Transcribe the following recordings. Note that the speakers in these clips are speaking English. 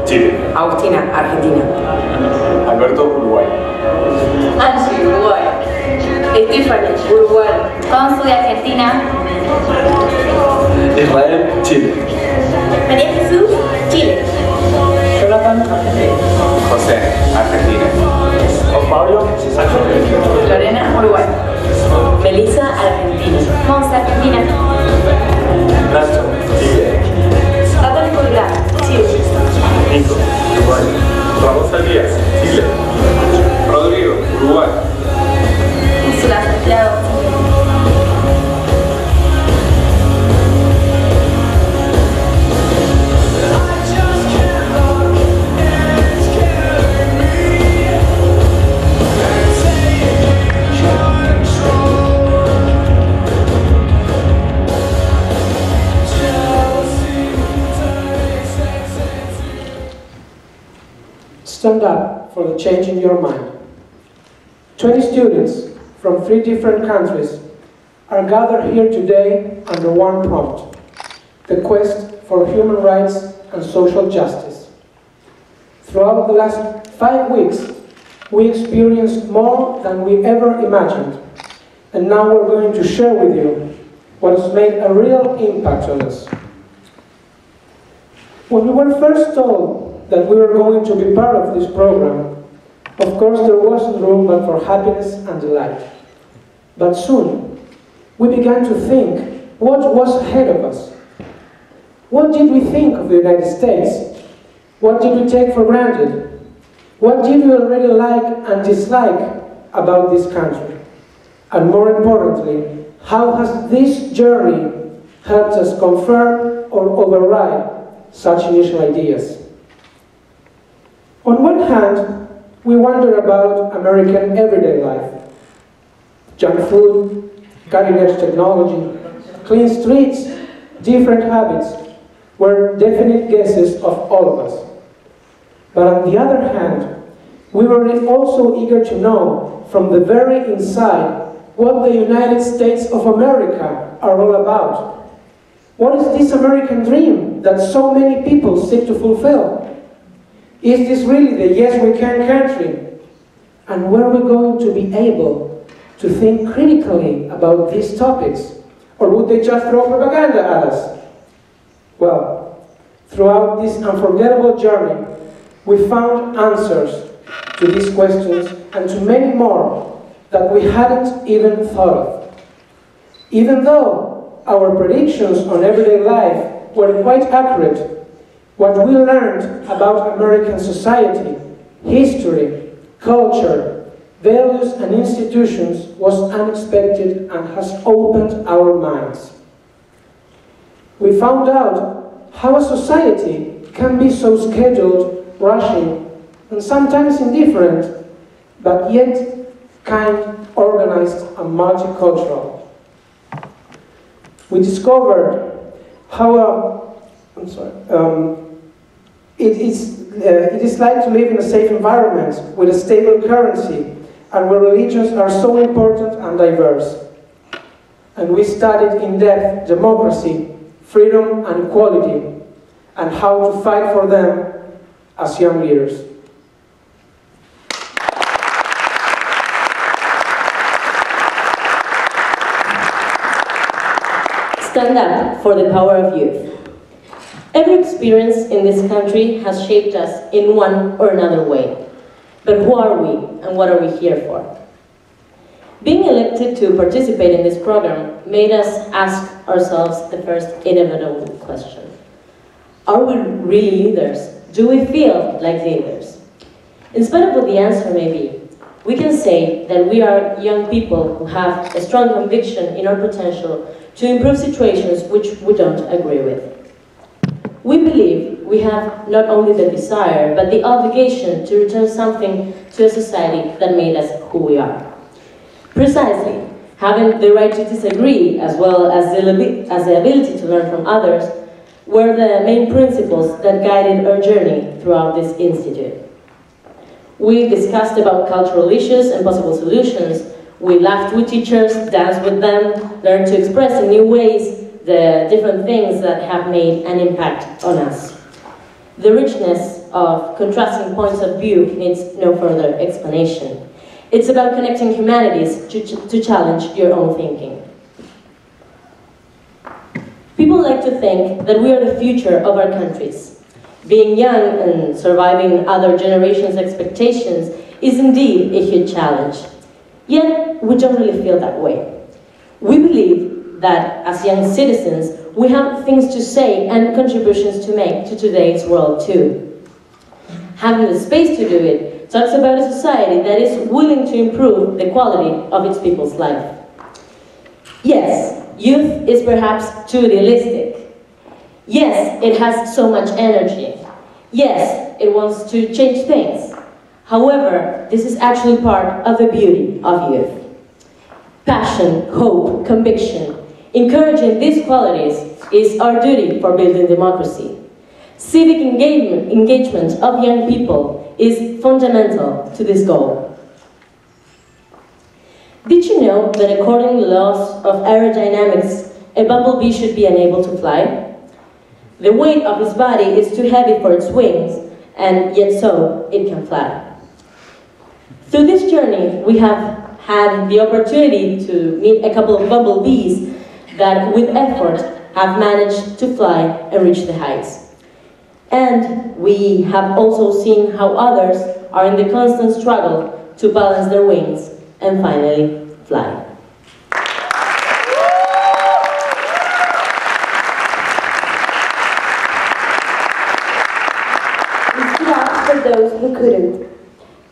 Chile. Agustina, Argentina. Alberto, Uruguay. Angie, Uruguay. Stephanie, Uruguay. Consu de Argentina. Israel, Chile. María Jesús, Chile. Jonathan, Argentina. José, Argentina. Juan Pablo, Argentina. Lorena, Uruguay. Melissa, Argentina. Monza, Argentina. Nacho, Chile. Natalie Colgar, Chile. Nico, Uruguay. Ramón Díaz, Chile. Rodrigo, Uruguay. Úrsula, Santiago, Stand up for the change in your mind. 20 students from 3 different countries are gathered here today under one prompt: the quest for human rights and social justice. Throughout the last 5 weeks, we experienced more than we ever imagined, and now we're going to share with you what has made a real impact on us. When we were first told that we were going to be part of this program, of course there wasn't room but for happiness and delight. But soon, we began to think what was ahead of us. What did we think of the United States? What did we take for granted? What did we already like and dislike about this country? And more importantly, how has this journey helped us confirm or override such initial ideas? On one hand, we wonder about American everyday life. Junk food, cutting-edge technology, clean streets, different habits were definite guesses of all of us. But on the other hand, we were also eager to know from the very inside what the United States of America are all about. What is this American dream that so many people seek to fulfill? Is this really the yes we can country? And were we going to be able to think critically about these topics? Or would they just throw propaganda at us? Well, throughout this unforgettable journey, we found answers to these questions and to many more that we hadn't even thought of. Even though our predictions on everyday life were quite accurate, what we learned about American society, history, culture, values and institutions was unexpected and has opened our minds. We found out how a society can be so scheduled, rushing, and sometimes indifferent, but yet kind, organized, and multicultural. We discovered how it is like to live in a safe environment with a stable currency and where religions are so important and diverse. And we studied in depth democracy, freedom and equality, and how to fight for them as young leaders. Stand up for the power of youth. Every experience in this country has shaped us in one or another way. But who are we and what are we here for? Being elected to participate in this program made us ask ourselves the first inevitable question. Are we really leaders? Do we feel like leaders? In spite of what the answer may be, we can say that we are young people who have a strong conviction in our potential to improve situations which we don't agree with. We believe we have not only the desire, but the obligation to return something to a society that made us who we are. Precisely, having the right to disagree, as well as the ability to learn from others, were the main principles that guided our journey throughout this institute. We discussed about cultural issues and possible solutions. We laughed with teachers, danced with them, learned to express in new ways the different things that have made an impact on us. The richness of contrasting points of view needs no further explanation. It's about connecting humanities to challenge your own thinking. People like to think that we are the future of our countries. Being young and surviving other generations' expectations is indeed a huge challenge. Yet, we don't really feel that way. We believe that as young citizens, we have things to say and contributions to make to today's world too. Having the space to do it talks about a society that is willing to improve the quality of its people's life. Yes, youth is perhaps too idealistic. Yes, it has so much energy. Yes, it wants to change things. However, this is actually part of the beauty of youth. Passion, hope, conviction, encouraging these qualities is our duty for building democracy. Civic engagement of young people is fundamental to this goal. Did you know that according to laws of aerodynamics, a bumblebee should be unable to fly? The weight of its body is too heavy for its wings, and yet so it can fly. Through this journey, we have had the opportunity to meet a couple of bumblebees that, with effort, have managed to fly and reach the heights. And we have also seen how others are in the constant struggle to balance their wings and finally fly. We stood up for those who couldn't.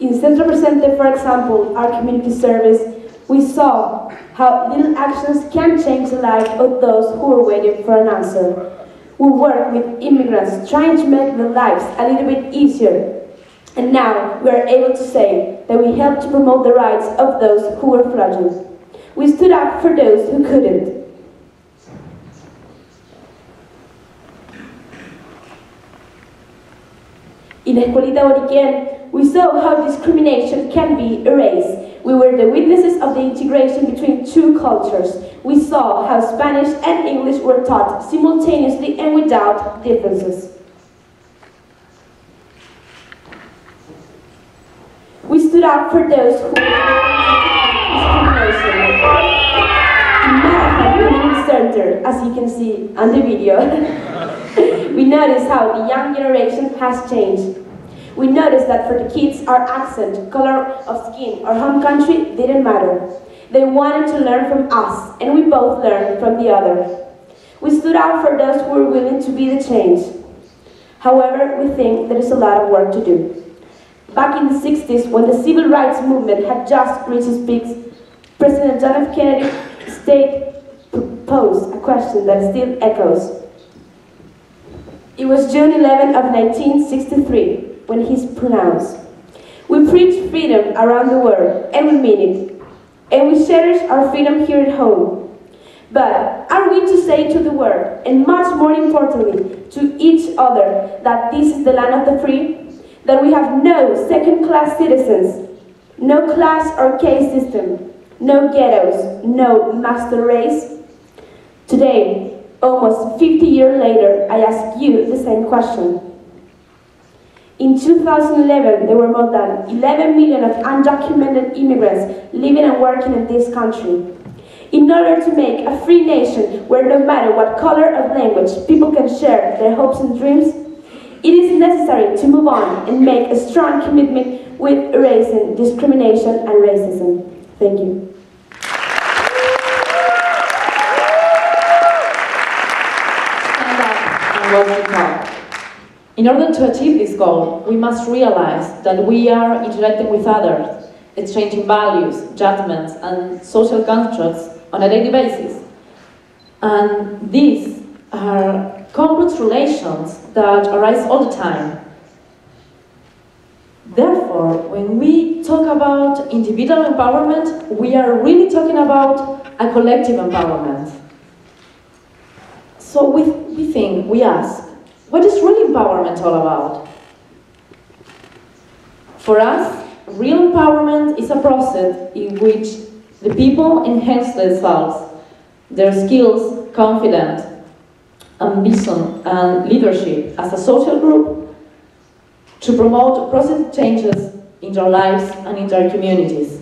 In Centro Presente, for example, our community service, we saw how little actions can change the life of those who are waiting for an answer. We work with immigrants, trying to make their lives a little bit easier. And now we are able to say that we help to promote the rights of those who were fragile. We stood up for those who couldn't. In Escuelita Boriquén, we saw how discrimination can be erased. We were the witnesses of the integration between two cultures. We saw how Spanish and English were taught simultaneously and without differences. We stood up for those who were discrimination. In Marathon Community Center, as you can see on the video, we noticed how the young generation has changed. We noticed that for the kids, our accent, color of skin, or home country didn't matter. They wanted to learn from us, and we both learned from the other. We stood out for those who were willing to be the change. However, we think there is a lot of work to do. Back in the 60s, when the civil rights movement had just reached its peaks, President John F. Kennedy posed a question that still echoes. It was June 11 of 1963 when he pronounced, "We preach freedom around the world, and we mean it. And we cherish our freedom here at home. But are we to say to the world, and much more importantly, to each other, that this is the land of the free? That we have no second-class citizens, no class or caste system, no ghettos, no master race?" Today, almost 50 years later, I ask you the same question. In 2011, there were more than 11 million of undocumented immigrants living and working in this country. In order to make a free nation where no matter what color or language people can share their hopes and dreams, it is necessary to move on and make a strong commitment with erasing discrimination and racism. Thank you. Well, talk. In order to achieve this goal, we must realize that we are interacting with others, exchanging values, judgments, and social constructs on a daily basis. And these are complex relations that arise all the time. Therefore, when we talk about individual empowerment, we are really talking about a collective empowerment. So we ask, what is real empowerment all about? For us, real empowerment is a process in which the people enhance themselves, their skills, confidence, ambition, and leadership as a social group, to promote positive changes in their lives and in their communities.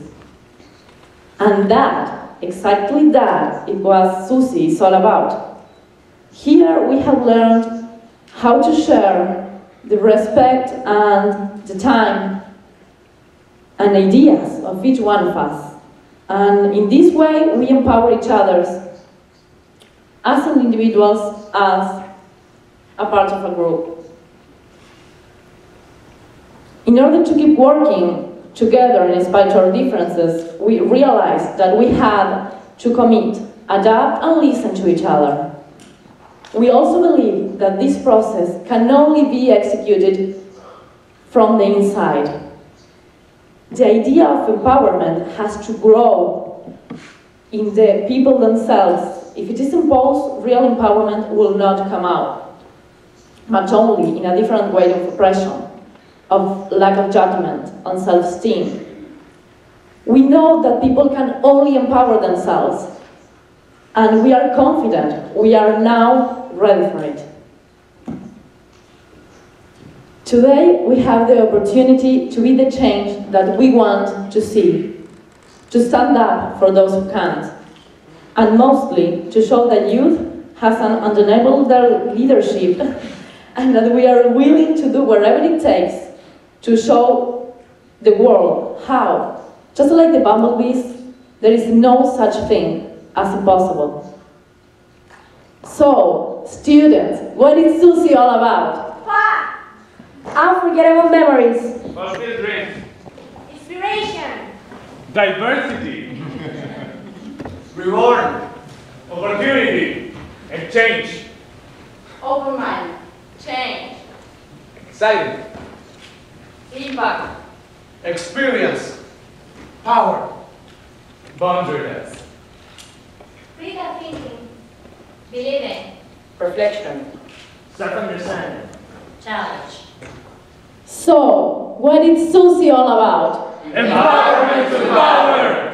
And that, exactly that, is what SUSI is all about. Here we have learned how to share the respect and the time and ideas of each one of us. And in this way, we empower each other as individuals, as a part of a group. In order to keep working together in spite of our differences, we realized that we had to commit, adapt, and listen to each other. We also believe that this process can only be executed from the inside. The idea of empowerment has to grow in the people themselves. If it is imposed, real empowerment will not come out, but only in a different way of oppression, of lack of judgment and self-esteem. We know that people can only empower themselves, and we are confident we are now ready for it. Today, we have the opportunity to be the change that we want to see, to stand up for those who can't, and mostly to show that youth has an undeniable leadership and that we are willing to do whatever it takes to show the world how, just like the bumblebees, there is no such thing as impossible. So, students, what is SUSI all about? Unforgettable memories. Positive dreams. Inspiration. Diversity. Reward. Opportunity. And change. Open mind. Change. Exciting. Impact. Experience. Power. Boundaryless. Critical thinking. Believing. Reflection. Self-understanding. Challenge. So, what is SUSI all about? Empowerment to power!